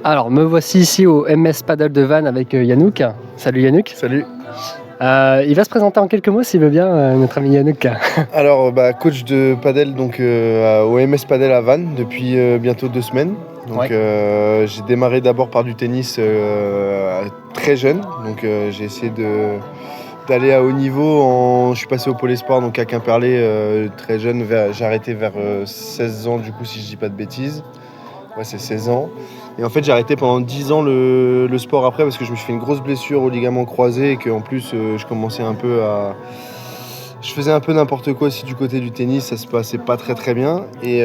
Alors, me voici ici au MS Paddle de Vannes avec Yannouk. Salut Yannouk. Salut. Il va se présenter en quelques mots s'il veut bien, notre ami Yannouk. Alors, coach de padel donc, au MS Padel à Vannes depuis bientôt 2 semaines. Donc, j'ai démarré d'abord par du tennis très jeune. Donc, j'ai essayé d'aller à haut niveau. Je suis passé au Pôle Espoir donc à Quimperlé très jeune. J'ai arrêté vers 16 ans du coup si je dis pas de bêtises. Ouais, c'est 16 ans. Et en fait, j'ai arrêté pendant 10 ans le sport après parce que je me suis fait une grosse blessure au ligament croisé et qu'en plus, je commençais un peu à... Je faisais un peu n'importe quoi aussi du côté du tennis, ça se passait pas très très bien. Et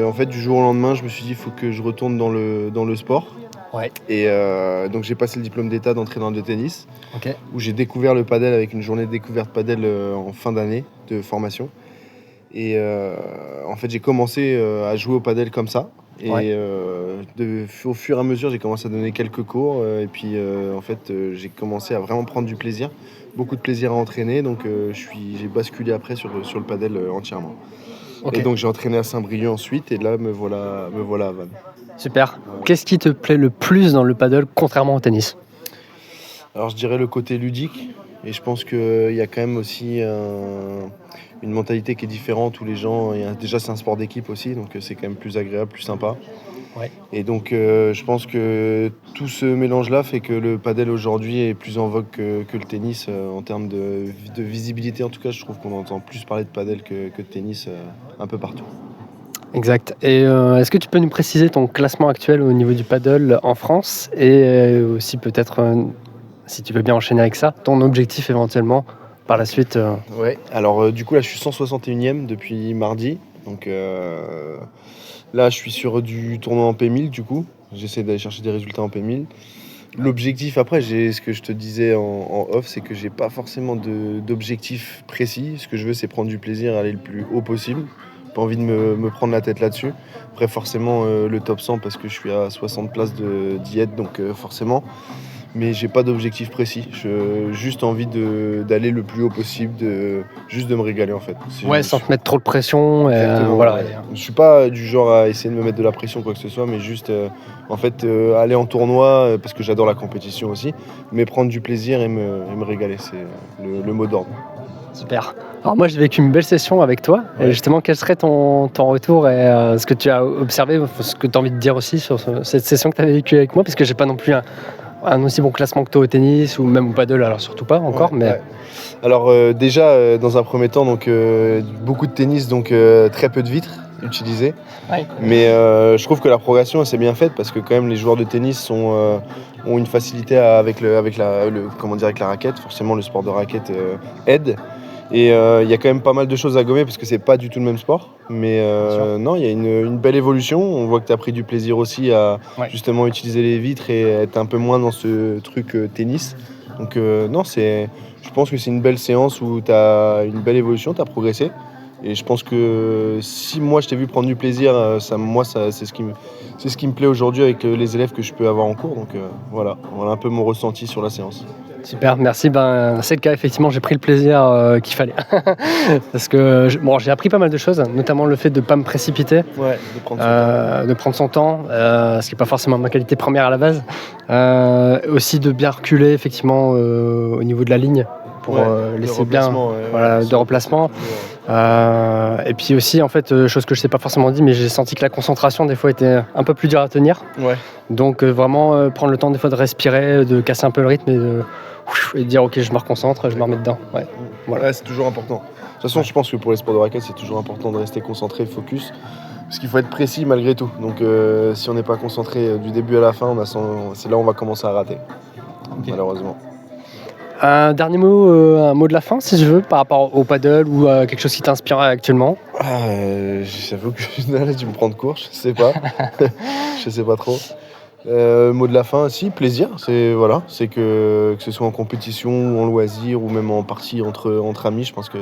en fait, du jour au lendemain, je me suis dit, il faut que je retourne dans le sport. Ouais. Et donc, j'ai passé le diplôme d'état d'entraîneur de tennis, où j'ai découvert le padel avec une journée de découverte padel en fin d'année de formation. Et en fait, j'ai commencé à jouer au padel comme ça. Et au fur et à mesure, j'ai commencé à donner quelques cours. Et puis, en fait, j'ai commencé à vraiment prendre du plaisir. Beaucoup de plaisir à entraîner. Donc, j'ai basculé après sur le padel entièrement. Okay. Et donc, j'ai entraîné à Saint-Brieuc ensuite. Et là, me voilà à Vannes. Super. Qu'est-ce qui te plaît le plus dans le paddle, contrairement au tennis ? Alors, je dirais le côté ludique. Et je pense qu'il y a quand même aussi une mentalité qui est différente où les gens... Déjà, c'est un sport d'équipe aussi, donc c'est quand même plus agréable, plus sympa. Ouais. Et donc, je pense que tout ce mélange-là fait que le padel aujourd'hui est plus en vogue que le tennis en termes de visibilité. En tout cas, je trouve qu'on entend plus parler de padel que de tennis un peu partout. Exact. Et est-ce que tu peux nous préciser ton classement actuel au niveau du paddle en France et aussi peut-être... si tu veux bien enchaîner avec ça, ton objectif éventuellement par la suite. Ouais, alors du coup là je suis 161e depuis mardi. Donc là je suis sur du tournoi en P1000 du coup. J'essaie d'aller chercher des résultats en P1000. L'objectif après, ce que je te disais en off, c'est que j'ai pas forcément d'objectif précis. Ce que je veux c'est prendre du plaisir, aller le plus haut possible. Pas envie de me prendre la tête là-dessus. Après forcément le top 100 parce que je suis à 60 places d'y être, donc forcément. Mais j'ai pas d'objectif précis. J'ai juste envie d'aller le plus haut possible, juste de me régaler en fait. Sans te mettre trop de pression. Voilà. Ouais. Je suis pas du genre à essayer de me mettre de la pression ou quoi que ce soit, mais juste en fait aller en tournoi parce que j'adore la compétition aussi, mais prendre du plaisir et me régaler, c'est le mot d'ordre. Super. Alors moi j'ai vécu une belle session avec toi. Ouais. Et justement, quel serait ton retour et ce que tu as observé, ce que tu as envie de dire aussi sur cette session que tu as vécue avec moi, parce que j'ai pas non plus un aussi bon classement que toi au tennis ou même au paddle, alors surtout pas encore. Mais... Alors déjà dans un premier temps donc beaucoup de tennis, donc très peu de vitres utilisées. Ouais. Mais je trouve que la progression s'est bien faite parce que quand même les joueurs de tennis ont une facilité avec la raquette. Forcément le sport de raquette aide. Et il y a quand même pas mal de choses à gommer parce que c'est pas du tout le même sport. Mais non, il y a une belle évolution. On voit que tu as pris du plaisir aussi à justement utiliser les vitres et être un peu moins dans ce truc tennis. Donc non, je pense que c'est une belle séance où tu as une belle évolution, tu as progressé. Et je pense que si moi je t'ai vu prendre du plaisir, c'est ce qui me plaît aujourd'hui avec les élèves que je peux avoir en cours. Donc voilà un peu mon ressenti sur la séance. Super, merci. C'est le cas, effectivement, j'ai pris le plaisir qu'il fallait. Parce que j'ai appris pas mal de choses, notamment le fait de ne pas me précipiter, de prendre son temps, ce qui n'est pas forcément ma qualité première à la base. Aussi de bien reculer, effectivement, au niveau de la ligne, pour laisser bien de remplacement. Et puis aussi, en fait, chose que je ne sais pas forcément dit, mais j'ai senti que la concentration, des fois, était un peu plus dure à tenir. Ouais. Donc, vraiment, prendre le temps, des fois, de respirer, de casser un peu le rythme et de dire, OK, je me reconcentre, je me remets dedans. Ouais. Voilà. C'est toujours important. De toute façon, je pense que pour les sports de raquette, c'est toujours important de rester concentré, focus. Parce qu'il faut être précis malgré tout. Donc, si on n'est pas concentré du début à la fin, c'est là où on va commencer à rater. Okay. Malheureusement. Un dernier mot, un mot de la fin, si je veux, par rapport au paddle ou à quelque chose qui t'inspire actuellement. J'avoue que là, tu me prends de court, je sais pas. Je sais pas trop. Mot de la fin, si, plaisir. C'est que ce soit en compétition ou en loisir ou même en partie entre amis, je pense que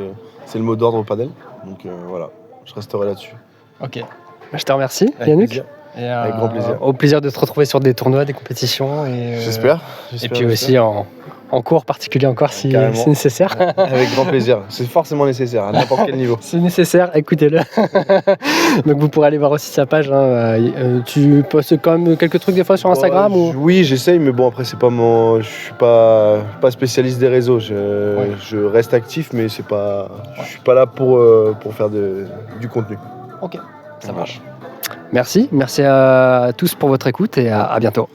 c'est le mot d'ordre au paddle. Donc voilà, je resterai là-dessus. Ok. Je te remercie, Yannouk. Avec grand plaisir. Au plaisir de te retrouver sur des tournois, des compétitions. J'espère. Et puis aussi en en cours particulier encore si Carrément. c'est nécessaire. Avec grand plaisir. C'est forcément nécessaire, à n'importe quel niveau. C'est nécessaire, écoutez-le. Donc vous pourrez aller voir aussi sa page. Tu postes quand même quelques trucs des fois sur Instagram ou... Oui, j'essaye, mais bon, après, je suis pas spécialiste des réseaux. Je reste actif, mais je suis pas là pour faire du contenu. Ok, ça marche. Merci à tous pour votre écoute et à bientôt.